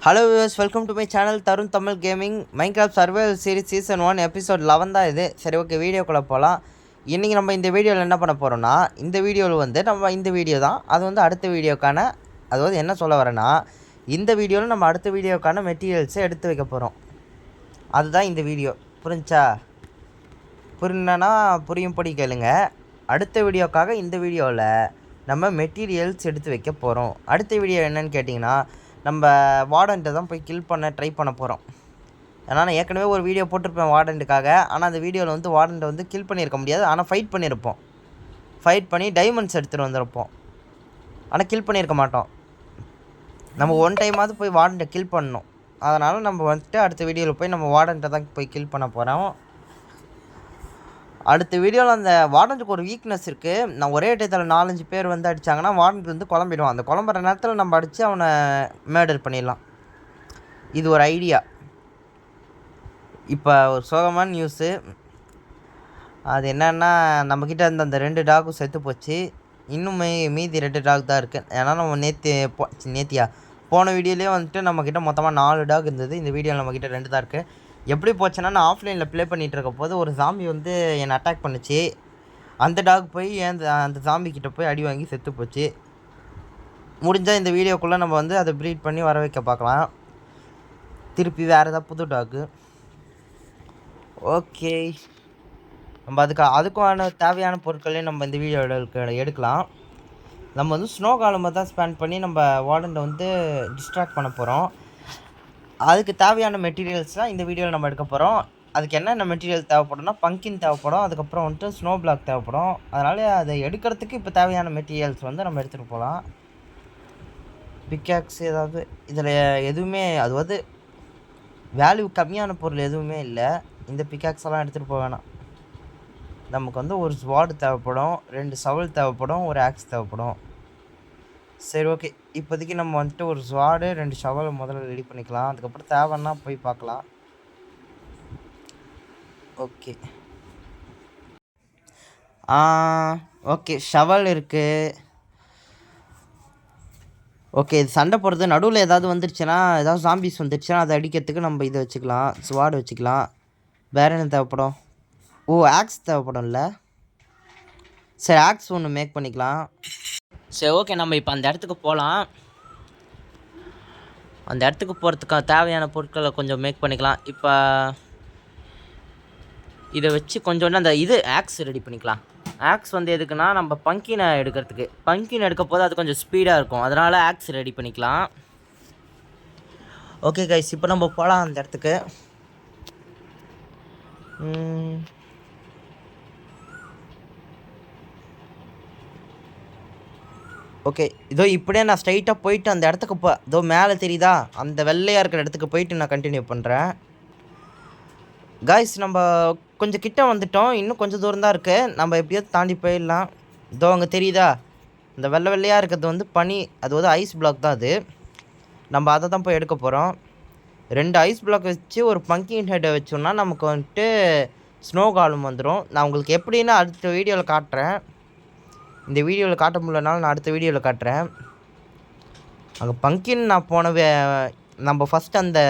Hello viewers, welcome to my channel Tarun Tamil gaming. Minecraft survival series season 1 episode 11 தான் இது. சரி, okay, வீடியோக்குள்ளே போகலாம். இன்றைக்கி நம்ம இந்த வீடியோவில் என்ன பண்ண போகிறோம்னா, இந்த வீடியோவில் வந்து நம்ம இந்த வீடியோ தான் அது வந்து அடுத்த வீடியோக்கான, அதாவது என்ன சொல்ல வரேன்னா, இந்த வீடியோவில் நம்ம அடுத்த வீடியோக்கான மெட்டீரியல்ஸை எடுத்து வைக்க போகிறோம். அதுதான் இந்த வீடியோ. புரிஞ்சா? புரியலன்னா புரியும்படி கேளுங்க. அடுத்த வீடியோக்காக இந்த வீடியோவில் நம்ம மெட்டீரியல்ஸ் எடுத்து வைக்க போகிறோம். அடுத்த வீடியோ என்னன்னு கேட்டிங்கன்னா, நம்ம வார்டன்ட்டை தான் போய் கில் பண்ண ட்ரை பண்ண போகிறோம். ஏன்னா நான் ஏற்கனவே ஒரு வீடியோ போட்டிருப்பேன் வார்டன்ட்டுக்காக. ஆனால் அந்த வீடியோவில் வந்து வார்டன்ட்டை வந்து கில் பண்ணியிருக்க முடியாது. ஆனால் ஃபைட் பண்ணியிருப்போம். ஃபைட் பண்ணி டைமண்ட்ஸ் எடுத்துகிட்டு வந்திருப்போம். ஆனால் கில் பண்ணியிருக்க மாட்டோம். நம்ம ஒன் டைமாவது போய் வார்டன்ட்டை கில் பண்ணணும். அதனால் நம்ம வந்துட்டு அடுத்த வீடியோவில் போய் நம்ம வார்டன்ட்டை தான் போய் கில் பண்ண போகிறோம். அடுத்த வீடியோவில் அந்த வார்டனுக்கு ஒரு வீக்னஸ் இருக்குது. நான் ஒரே டயத்தில் 4-5 பேர் வந்து அடித்தாங்கன்னா வார்டனுக்கு வந்து குழம்பிடுவான். அந்த குழம்புற நேரத்தில் நம்ம அடித்து அவனை மேர்டர் பண்ணிடலாம். இது ஒரு ஐடியா. இப்போ ஒரு சோகமான நியூஸு. அது என்னென்னா, நம்மக்கிட்ட இருந்த அந்த 2 டாகும் செத்து போச்சு. இன்னும் மீதி 2 டாக் தான் இருக்குது. ஏன்னா நம்ம நேத்தியா போன வீடியோலேயே வந்துட்டு நம்மக்கிட்ட மொத்தமாக 4 டாக் இருந்தது. இந்த வீடியோவில் நம்மக்கிட்ட 2 தான் இருக்குது. எப்படி போச்சுன்னா, நான் ஆஃப்லைனில் ப்ளே பண்ணிகிட்டு இருக்க போது ஒரு ஜாம்பி வந்து என்னை அட்டாக் பண்ணிச்சு. அந்த டாக் போய் அந்த ஜாம்பிக்கிட்ட போய் அடி வாங்கி செத்து போச்சு. முடிஞ்சால் இந்த வீடியோக்குள்ளே நம்ம வந்து அதை ப்ரீட் பண்ணி வர வைக்க பார்க்கலாம். திருப்பி வேறு ஏதாவது புது டாக்கு. ஓகே, நம்ம அதுக்கான தேவையான பொருட்களையும் நம்ம இந்த வீடியோவில் எடுக்கலாம். நம்ம வந்து ஸ்னோ காலமாக தான் ஸ்பெண்ட் பண்ணி நம்ம வார்டனை வந்து டிஸ்ட்ராக்ட் பண்ண போகிறோம். அதுக்கு தேவையான மெட்டீரியல்ஸ்லாம் இந்த வீடியோவில் நம்ம எடுக்க போகிறோம். அதுக்கு என்னென்ன மெட்டீரியல் தேவைப்படும்னா, பங்கின் தேவைப்படும், அதுக்கப்புறம் வந்துட்டு ஸ்னோ பிளாக் தேவைப்படும். அதனால் அதை எடுக்கிறதுக்கு இப்போ தேவையான மெட்டீரியல்ஸ் வந்து நம்ம எடுத்துகிட்டு போகலாம். பிக்காக்ஸ் ஏதாவது இதில் எதுவுமே, அதாவது வேல்யூ கம்மியான பொருள் எதுவுமே இல்லை. இந்த பிக்காக்ஸ் எல்லாம் எடுத்துகிட்டு போக வேணாம். நமக்கு வந்து ஒரு ஸ்வார்டு தேவைப்படும், 2 சவல் தேவைப்படும், ஒரு ஆக்ஸ் தேவைப்படும். சரி, ஓகே, இப்போதைக்கு நம்ம வந்துட்டு ஒரு ஸ்வார்டு 2 ஷவல் முதல்ல ரெடி பண்ணிக்கலாம். அதுக்கப்புறம் தேவைன்னா போய் பார்க்கலாம். ஓகே, ஓகே, ஷவல் இருக்குது. ஓகே, இது சண்டை போடுறது நடுவில் ஏதாவது வந்துருச்சுன்னா, ஏதாவது ஜாம்பிஸ் வந்துருச்சுன்னா அதை அடிக்கிறதுக்கு நம்ம இதை வச்சுக்கலாம், ஸ்வார்டு வச்சுக்கலாம். வேறு என்ன தேவைப்படும்? ஆக்ஸ் தேவைப்படும்ல. சரி, ஆக்ஸ் ஒன்று மேக் பண்ணிக்கலாம். சரி, ஓகே, நம்ம இப்போ அந்த இடத்துக்கு போகலாம். அந்த இடத்துக்கு போகிறதுக்காக தேவையான பொருட்களை கொஞ்சம் மேக் பண்ணிக்கலாம். இப்போ இதை வச்சு கொஞ்சோண்டு அந்த ஆக்ஸ் ரெடி பண்ணிக்கலாம். ஆக்ஸ் வந்து எதுக்குன்னா, நம்ம பங்கினை எடுக்கிறதுக்கு. பங்கின் எடுக்க போது அது கொஞ்சம் ஸ்பீடாக இருக்கும். அதனால் ஆக்ஸ் ரெடி பண்ணிக்கலாம். ஓகே கைஸ், இப்போ நம்ம போகலாம் அந்த இடத்துக்கு. ஓகே, இதோ இப்படியே நான் ஸ்ட்ரைட்டாக போயிட்டு அந்த இடத்துக்கு இதோ மேலே தெரியுதா, அந்த வெள்ளையாக இருக்கிற இடத்துக்கு போயிட்டு நான் கண்டினியூ பண்ணுறேன். காய்ஸ், நம்ம கொஞ்சம் கிட்ட வந்துட்டோம். இன்னும் கொஞ்சம் தூரம் தான் இருக்குது. நம்ம எப்படியாவது தாண்டி போயிடலாம். இதோ அங்கே தெரியுதா, இந்த வெள்ளையாக இருக்கிறது வந்து பனி, அது வந்து ஐஸ் பிளாக் தான். அது நம்ம அதை தான் போய் எடுக்க போகிறோம். 2 ஐஸ் பிளாக் வச்சு ஒரு பங்கின் ஹெட்டை வச்சோம்னா நமக்கு வந்துட்டு ஸ்னோ காலம் வந்துடும். நான் உங்களுக்கு எப்படின்னு அடுத்த வீடியோவில் காட்டுறேன். இந்த வீடியோவில் காட்ட முடியலனாலும் நான் அடுத்த வீடியோவில் காட்டுறேன். அங்கே பங்கின் நான் நம்ம ஃபஸ்ட்டு அந்த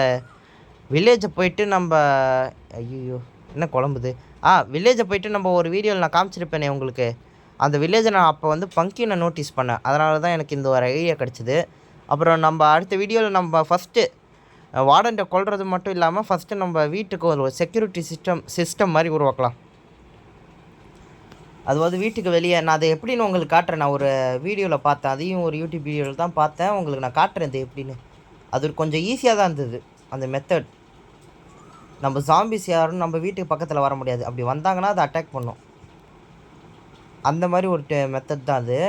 வில்லேஜை போயிட்டு நம்ம ஐயோ என்ன குழம்புது வில்லேஜை போயிட்டு நம்ம ஒரு வீடியோவில் நான் காமிச்சிருப்பேனே உங்களுக்கு. அந்த வில்லேஜை நான் அப்போ வந்து பங்கினை நோட்டீஸ் பண்ணேன். அதனால தான் எனக்கு இந்த ஒரு ஐடியா கிடச்சிது. அப்புறம் நம்ம அடுத்த வீடியோவில் நம்ம ஃபஸ்ட்டு வார்டன்ட்டை கொல்றது மட்டும் இல்லாமல் ஃபஸ்ட்டு நம்ம வீட்டுக்கு ஒரு செக்யூரிட்டி சிஸ்டம் மாதிரி உருவாக்கலாம். அதாவது வீட்டுக்கு வெளியே நான் அதை எப்படின்னு உங்களுக்கு காட்டுறேன். நான் ஒரு வீடியோவில் பார்த்தேன், அதையும் ஒரு யூடியூப் வீடியோவில் தான் பார்த்தேன். உங்களுக்கு நான் காட்டுறேன் இது எப்படின்னு. அது கொஞ்சம் ஈஸியாக தான் இருந்தது அந்த மெத்தட். நம்ம ஜாம்பிஸ் யாரும் நம்ம வீட்டுக்கு பக்கத்தில் வர முடியாது. அப்படி வந்தாங்கன்னா அதை அட்டாக் பண்ணும். அந்த மாதிரி ஒரு மெத்தட் தான் அது.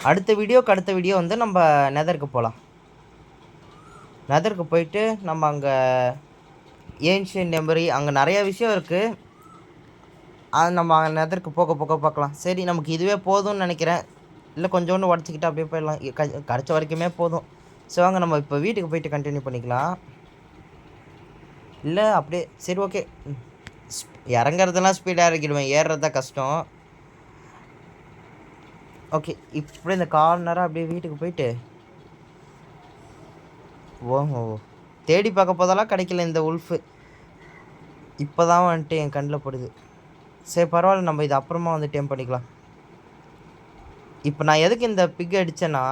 அடுத்த வீடியோ வந்து நம்ம நெதருக்கு போகலாம். நெதருக்கு போயிட்டு நம்ம அங்கே ஏன்ஷியன்ட் மெமரி அங்கே நிறையா விஷயம் இருக்குது. அது நம்ம நெதருக்கு போக பார்க்கலாம். சரி, நமக்கு இதுவே போதும்னு நினைக்கிறேன். இல்லை கொஞ்சோண்டு உடச்சிக்கிட்டு அப்படியே போயிடலாம். கிடச்ச வரைக்குமே போதும். ஸோ வாங்க நம்ம இப்போ வீட்டுக்கு போயிட்டு கண்டினியூ பண்ணிக்கலாம். இல்லை அப்படியே சரி, ஓகே, இறங்குறதெல்லாம் ஸ்பீடாக இறக்கிடுவேன், ஏறுறது தான் கஷ்டம். ஓகே, இப்படி இந்த கார்னராக அப்படியே வீட்டுக்கு போயிட்டு ஓஹோ! தேடி பார்க்க போதெல்லாம் கிடைக்கல இந்த உல்ஃபு. இப்போ தான் வந்துட்டு என் கண்ணில் படுது. சரி பரவாயில்ல, நம்ம இதை அப்புறமா வந்து டேம் பண்ணிக்கலாம். இப்போ நான் எதுக்கு இந்த பிக் அடித்தேன்னா,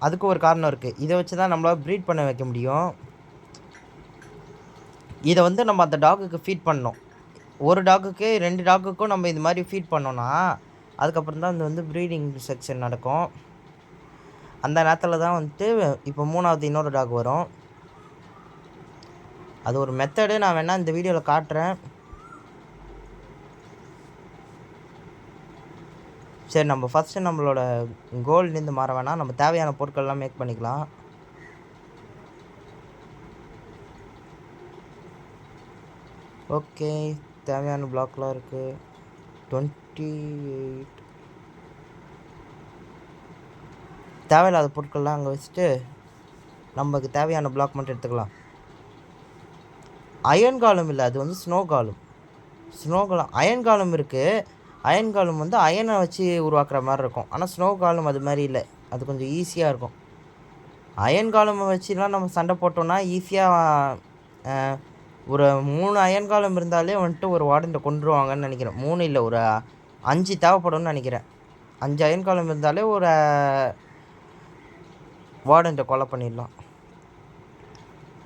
அதுக்கு ஒரு காரணம் இருக்குது. இதை வச்சு தான் நம்மளால் ப்ரீட் பண்ண வைக்க முடியும். இதை வந்து நம்ம அந்த டாகுக்கு ஃபீட் பண்ணணும். ஒரு டாகுக்கு 2 டாகுக்கும் நம்ம இது மாதிரி ஃபீட் பண்ணோன்னா, அதுக்கப்புறம் தான் வந்து ப்ரீடிங் செக்ஷன் நடக்கும். அந்த நேரத்தில் தான் வந்துட்டு இப்போ 3வது இன்னொரு டாக் வரும். அது ஒரு மெத்தடு, நான் வேணால் இந்த வீடியோவில் காட்டுறேன். சரி, நம்ம ஃபஸ்ட்டு நம்மளோட கோல்லேருந்து மாற வேணாம். நம்ம தேவையான பொருட்கள்லாம் மேக் பண்ணிக்கலாம். ஓகே, தேவையான பிளாக்லாம் இருக்குது. 28 தேவையில்லாத பொருட்கள்லாம் அங்கே வச்சுட்டு நமக்கு தேவையான பிளாக் மட்டும் எடுத்துக்கலாம். அயன் காலம் இல்லை, அது வந்து ஸ்னோ காலம். ஸ்னோ காலம் அயன் காலம் இருக்குது. அயன் காலம் வந்து அயனை வச்சு உருவாக்குற மாதிரி இருக்கும். ஆனால் ஸ்னோ காலம் அது மாதிரி இல்லை, அது கொஞ்சம் ஈஸியாக இருக்கும். அயன் காலம் வச்சுலாம் நம்ம சண்டை போட்டோன்னா ஈஸியாக ஒரு 3 அயன் காலம் இருந்தாலே வந்துட்டு ஒரு வார்டனை கொண்டுருவாங்கன்னு நினைக்கிறேன். 3 இல்லை, ஒரு 5 தேவைப்படும்னு நினைக்கிறேன். 5 அயன் காலம் இருந்தாலே ஒரு வார்டன்ட்ட கொலை பண்ணிடலாம்.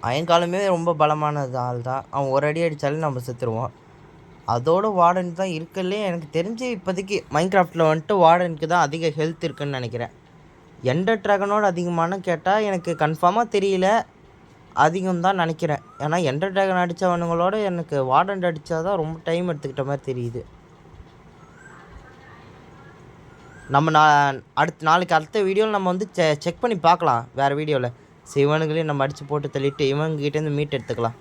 அயன் காலமே ரொம்ப பலமானது ஆள் தான். அவன் ஒரு அடி அடித்தாலே நம்ம செத்துருவோம். அதோட வார்டன் தான் இருக்கலே எனக்கு தெரிஞ்சு இப்போதைக்கு மைன்கிராஃப்டில் வந்துட்டு வார்டனுக்கு தான் அதிக ஹெல்த் இருக்குதுன்னு நினைக்கிறேன். எண்டர் ட்ராகனோட அதிகமானு கேட்டால் எனக்கு கன்ஃபார்மாக தெரியல. அதிகம் தான் நினைக்கிறேன். ஏன்னா எண்டர் ட்ராகன் அடித்தவனுங்களோட எனக்கு வார்டன் அடித்தா தான் ரொம்ப டைம் எடுத்துக்கிட்ட மாதிரி தெரியுது. நம்ம நாளைக்கு அடுத்த வீடியோவில் நம்ம வந்து செக் பண்ணி பார்க்கலாம். வேறு வீடியோவில் இவனுங்களையும் நம்ம அடித்து போட்டு தள்ளிட்டு இவங்ககிட்டேருந்து மீட் எடுத்துக்கலாம்.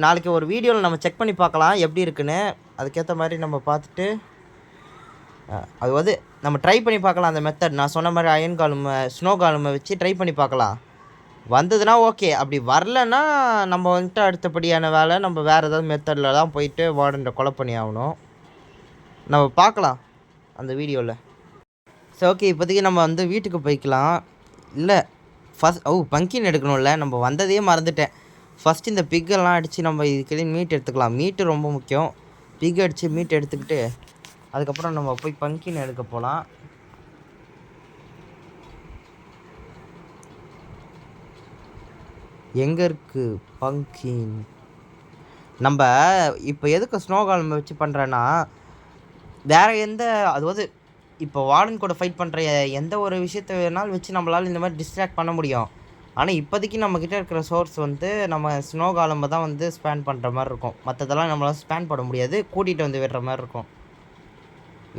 நாளைக்கு ஒரு வீடியோவில் நம்ம செக் பண்ணி பார்க்கலாம் எப்படி இருக்குன்னு. அதுக்கேற்ற மாதிரி நம்ம பார்த்துட்டு அது வந்து நம்ம ட்ரை பண்ணி பார்க்கலாம். அந்த மெத்தட் நான் சொன்ன மாதிரி அயன் காலுமை ஸ்னோ காலுமை வச்சு ட்ரை பண்ணி பார்க்கலாம். வந்ததுன்னா ஓகே, அப்படி வரலன்னா நம்ம வந்துட்டு அடுத்தபடியான வேலை நம்ம வேறு ஏதாவது மெத்தடில் தான் போயிட்டு வார்டனை கொலை பண்ணி ஆகணும். நம்ம பார்க்கலாம் அந்த வீடியோவில். சரி ஓகே, இப்போதைக்கு நம்ம வந்து வீட்டுக்கு போய்க்கலாம். இல்லை பங்கின் எடுக்கணும்ல, நம்ம வந்ததையே மறந்துட்டேன். ஃபஸ்ட்டு இந்த பிக்கெல்லாம் அடித்து நம்ம இதுக்கு மீட் எடுத்துக்கலாம். மீட்டு ரொம்ப முக்கியம். பிக் அடித்து மீட் எடுத்துக்கிட்டு அதுக்கப்புறம் நம்ம போய் பங்கின் எடுக்க போகலாம். எங்கே இருக்குது பங்கின்? நம்ம இப்போ எதுக்கு ஸ்னோ காலம் வச்சு பண்ணுறேன்னா, வேறு அதாவது இப்போ வார்டன் கூட ஃபைட் பண்ணுற எந்த ஒரு விஷயத்த வேணாலும் வச்சு நம்மளால் இந்த மாதிரி டிஸ்ட்ராக்ட் பண்ண முடியும். ஆனால் இப்போதைக்கு நம்மக்கிட்ட இருக்கிற சோர்ஸ் வந்து நம்ம ஸ்னோ காலம்பை தான் வந்து ஸ்பேன் பண்ணுற மாதிரி இருக்கும். மற்றதெல்லாம் நம்மளால் ஸ்பேன் பண்ண முடியாது, கூட்டிகிட்டு வந்து விடுற மாதிரி இருக்கும்.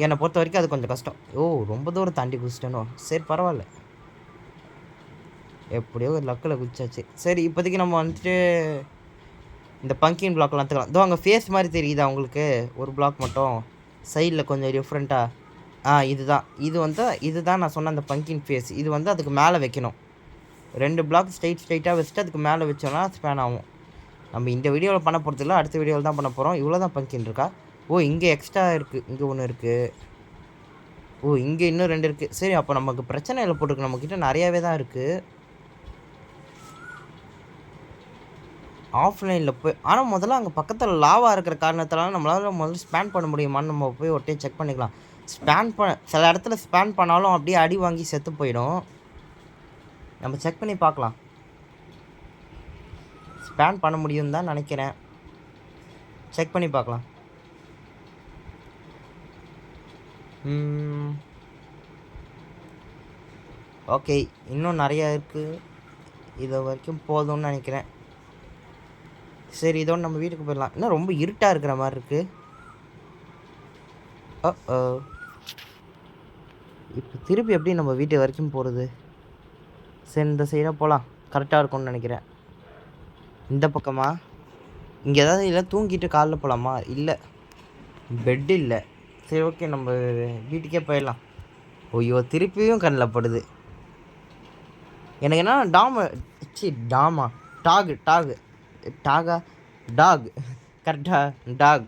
என்னை பொறுத்த வரைக்கும் அது கொஞ்சம் கஷ்டம். ரொம்ப தூரம் தாண்டி குதிச்சிட்டேனோ. சரி பரவாயில்ல, எப்படியோ ஒரு லக்கில் குதிச்சாச்சு. சரி இப்போதைக்கு நம்ம வந்துட்டு இந்த பங்கின் பிளாக்லாம் எடுத்துக்கலாம். இதோ அங்கே ஃபேஸ் மாதிரி தெரியுதா உங்களுக்கு? ஒரு பிளாக் மட்டும் சைடில் கொஞ்சம் டிஃப்ரெண்ட்டாக. இதுதான் நான் சொன்ன அந்த பங்கின் ஃபேஸ். இது வந்து அதுக்கு மேலே வைக்கணும். 2 பிளாக் ஸ்ட்ரைட்டாக வச்சுட்டு அதுக்கு மேலே வச்சோன்னா ஸ்பேன் ஆகும். நம்ம இந்த வீடியோவில் பண்ண போகிறதில்ல, அடுத்த வீடியோவில் தான் பண்ண போகிறோம். இவ்வளோ தான் பங்கின் இருக்கா? இங்கே எக்ஸ்ட்ரா இருக்குது. இங்கே ஒன்று இருக்குது. இங்கே இன்னும் 2 இருக்குது. சரி, அப்போ நமக்கு பிரச்சனை இல்லை போட்டுருக்கு. நம்மக்கிட்ட நிறையாவே தான் இருக்குது. ஆஃப்லைனில் போய் ஆனால் முதல்ல அங்கே பக்கத்தில் லாவா இருக்கிற காரணத்தினால நம்மளால் முதல்ல ஸ்பேன் பண்ண முடியுமான்னு நம்ம போய் ஒட்டே செக் பண்ணிக்கலாம். சில இடத்துல ஸ்பேன் பண்ணாலும் அப்படியே அடி வாங்கி செத்து போயிடும். நம்ம செக் பண்ணி பார்க்கலாம். ஸ்பேன் பண்ண முடியும் தான் நினைக்கிறேன். செக் பண்ணி பார்க்கலாம். ஓகே, இன்னும் நிறையா இருக்குது. இது வரைக்கும் போதும்னு நினைக்கிறேன். சரி, இதோடு நம்ம வீட்டுக்கு போயிடலாம். இன்னும் ரொம்ப இருட்டாக இருக்கிற மாதிரி இருக்குது. இப்போ திருப்பி எப்படி நம்ம வீட்டு வரைக்கும் போகிறது? சரி, இந்த சைடாக போகலாம். கரெக்டாக இருக்கும்னு நினைக்கிறேன். இந்த பக்கமா? இங்கே ஏதாவது இல்லை தூங்கிட்டு காலைல போகலாமா? இல்லை, பெட்டு இல்லை. சரி ஓகே, நம்ம வீட்டுக்கே போயிடலாம். திருப்பியும் கண்ணில் படுது எனக்கு. என்ன டாகு டாகா டாக் கரெக்டாக டாக்.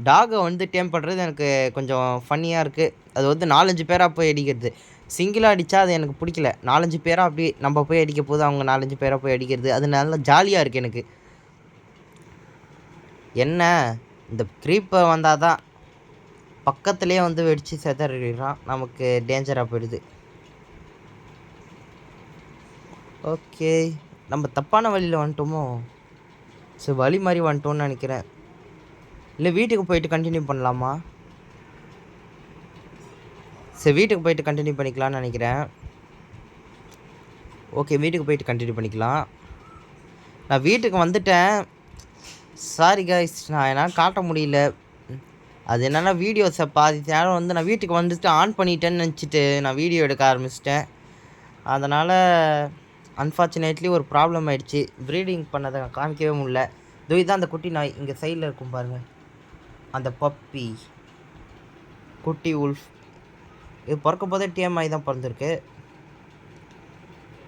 டாகை வந்து டேம் பண்ணுறது எனக்கு கொஞ்சம் ஃபன்னியாக இருக்குது. அது வந்து 4-5 பேராக போய் அடிக்கிறது. சிங்கிளாக அடித்தா அது எனக்கு பிடிக்கல. 4-5 பேராக அப்படி நம்ம போய் அடிக்க போது அவங்க 4-5 பேராக போய் அடிக்கிறது அது நல்லா ஜாலியாக இருக்குது எனக்கு. என்ன இந்த க்ரீப்பர் வந்தால் தான் பக்கத்துலேயே வந்து வெடித்து செதறிடுறான், நமக்கு டேஞ்சராக போயிடுது. ஓகே, நம்ம தப்பான வழியில் வந்துட்டோமோ? சரி, வழி மாதிரி வந்துட்டோன்னு நினைக்கிறேன். இல்லை வீட்டுக்கு போயிட்டு கண்டினியூ பண்ணலாமா? சரி, வீட்டுக்கு போயிட்டு கண்டினியூ பண்ணிக்கலான்னு நினைக்கிறேன். ஓகே, வீட்டுக்கு போயிட்டு கண்டினியூ பண்ணிக்கலாம். நான் வீட்டுக்கு வந்துட்டேன். சாரி கைஸ், நான் என்னால் காட்ட முடியல. அது என்னென்னா வீடியோஸை பாதி நேரம் வந்து நான் வீட்டுக்கு வந்துட்டு ஆன் பண்ணிட்டேன்னு நினச்சிட்டு நான் வீடியோ எடுக்க ஆரம்பிச்சிட்டேன். அதனால் அன்ஃபார்ச்சுனேட்லி ஒரு ப்ராப்ளம் ஆகிடுச்சு. ப்ரீடிங் பண்ணதை காமிக்கவே முடியல. இதுதான் அந்த குட்டி நாய் இங்கே சைடில் இருக்கும் பாருங்கள், அந்த பப்பி குட்டி உல்ஃப். இது பிறக்கும் போதே டிஎம்ஐ தான் பிறந்திருக்கு.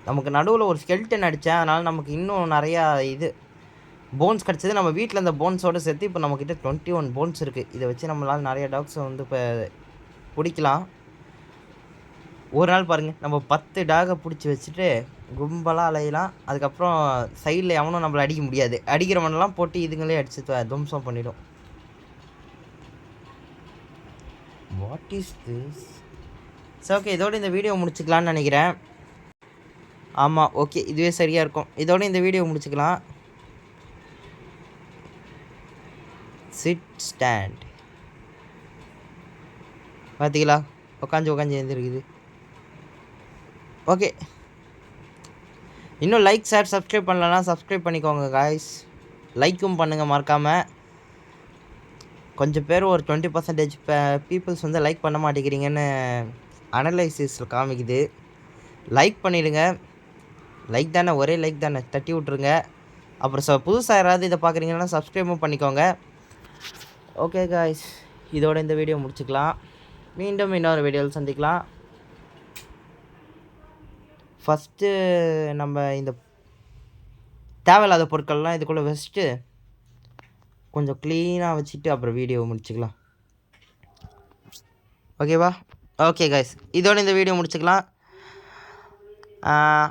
நமக்கு நடுவில் ஒரு ஸ்கெல்டன் அடித்தேன், அதனால் நமக்கு இன்னும் நிறையா போன்ஸ் கிடச்சிது. நம்ம வீட்டில் அந்த போன்ஸோடு சேர்த்து இப்போ நம்மக்கிட்ட 21 போன்ஸ் இருக்குது. இதை வச்சு நம்மளால் நிறைய டாக்ஸை வந்து இப்போ பிடிக்கலாம். ஒரு நாள் பாருங்கள், நம்ம 10 டாகை பிடிச்சி வச்சுட்டு கும்பலாக அலையலாம். அதுக்கப்புறம் சைடில் எவனும் நம்மளை அடிக்க முடியாது. அடிக்கிறவனெல்லாம் போட்டு இதுங்களே அடிச்சு துவம்சம் பண்ணிடும். What is this? சரி, ஓகே, இதோடு இந்த வீடியோ முடிச்சுக்கலான்னு நினைக்கிறேன். ஆமாம், ஓகே, இதுவே சரியாக இருக்கும். இதோடு இந்த வீடியோ முடிச்சுக்கலாம். சிட் ஸ்டாண்ட் பார்த்தீங்களா? உட்காந்து எழுந்திருக்குது. ஓகே, இன்னும் லைக் ஷேர் சப்ஸ்கிரைப் பண்ணலன்னா சப்ஸ்கிரைப் பண்ணிக்கோங்க காய்ஸ். லைக்கும் பண்ணுங்கள் மறக்காமல். கொஞ்சம் பேர் ஒரு 20% பீப்புள்ஸ் வந்து லைக் பண்ண மாட்டேங்கிறீங்கன்னு அனலைசிஸில் காமிக்குது. லைக் பண்ணிவிடுங்க. லைக் தானே, ஒரே லைக் தானே, தட்டி விட்ருங்க. அப்புறம் புதுசாக யாராவது இதை பார்க்குறீங்கன்னா சப்ஸ்கிரைபும் பண்ணிக்கோங்க. ஓகே காய்ஸ், இதோட இந்த வீடியோ முடிச்சுக்கலாம். மீண்டும் இன்னொரு வீடியோவில் சந்திக்கலாம். ஃபஸ்ட்டு நம்ம இந்த தேவையில்லாத பொருட்கள்லாம் இதுக்குள்ளே வச்சுட்டு கொஞ்சம் க்ளீனாக வச்சுட்டு அப்புறம் வீடியோ முடிச்சுக்கலாம். ஓகேவா? ஓகே காய்ஸ், இதோட இந்த வீடியோ முடிச்சுக்கலாம்.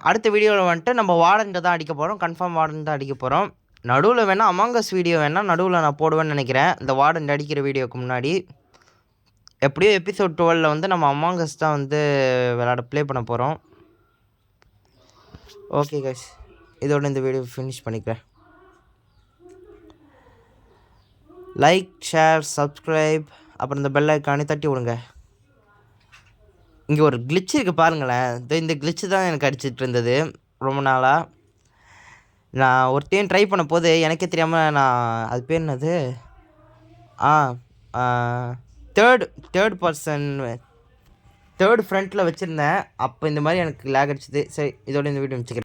அடுத்த வீடியோவில் வந்துட்டு நம்ம வார்டன்ட்டு தான் அடிக்க போகிறோம். கன்ஃபார்ம் வார்டன் தான் அடிக்க போகிறோம். நடுவில் வேணால் அமாங்கஸ் வீடியோ வேணால் நடுவில் நான் போடுவேன்னு நினைக்கிறேன். இந்த வார்டன் அடிக்கிற வீடியோக்கு முன்னாடி எப்படியோ எபிசோட் 12 வந்து நம்ம அமாங்கஸ் தான் வந்து ப்ளே பண்ண போகிறோம். ஓகே கைஸ், இதோட இந்த வீடியோ ஃபினிஷ் பண்ணிக்கிறேன். லைக் ஷேர் சப்ஸ்கிரைப் அப்புறம் இந்த பெல் ஐக்கானே தட்டி விடுங்க. இங்கே ஒரு கிளிச் இருக்குது பாருங்களேன். இந்த கிளிச்சு தான் எனக்கு அடிச்சிட்டு இருந்தது ரொம்ப நாளாக. நான் ஒரு டைம் ட்ரை பண்ண போது எனக்கே தெரியாமல் நான் அது பேர் என்னது தேர்ட் ஃப்ரண்ட்டில் வச்சுருந்தேன். அப்போ இந்த மாதிரி எனக்கு லேக் அடிச்சிது. சரி, இதோட இந்த வீடியோ முடிச்சுக்கிறேன்.